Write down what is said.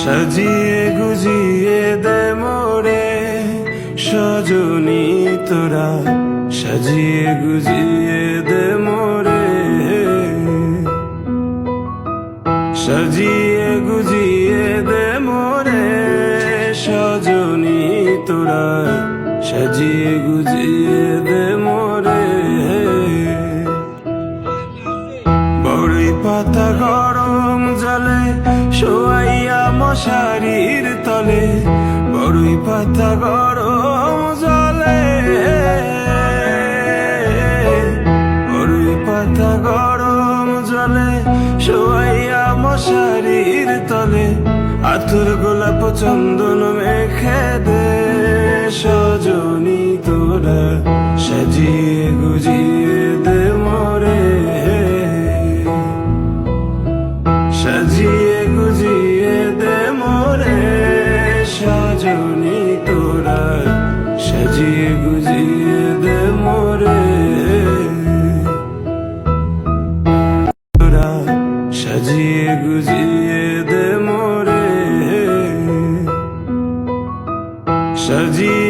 সাজিয়ে গুজিয়ে দে মোরে সজনী তোরা, সাজিয়ে গুজিয়ে দে মোরে, সাজিয়ে গুজিয়ে দে মোরে সজনী তোরা, সাজিয়ে গুজিয়ে দে মোরে। বড়ই পাতা গরম জলে শোয়াইয়া মশারির তলে, বড়ই পাতা গরম জলে, বড়ই পাতা গরম জলে শোয়াইয়া মশারির তলে, আতর গোলাপ চন্দন মেখে দে সজনী তোরা, সাজিয়ে গুজিয়ে দে মোরে, সাজিয়ে গুজিয়ে দে মোরে সজনী তোরা, সাজিয়ে গুজিয়ে দে মোরে, তোরা সাজিয়ে গুজিয়ে দে মোরে, সাজিয়ে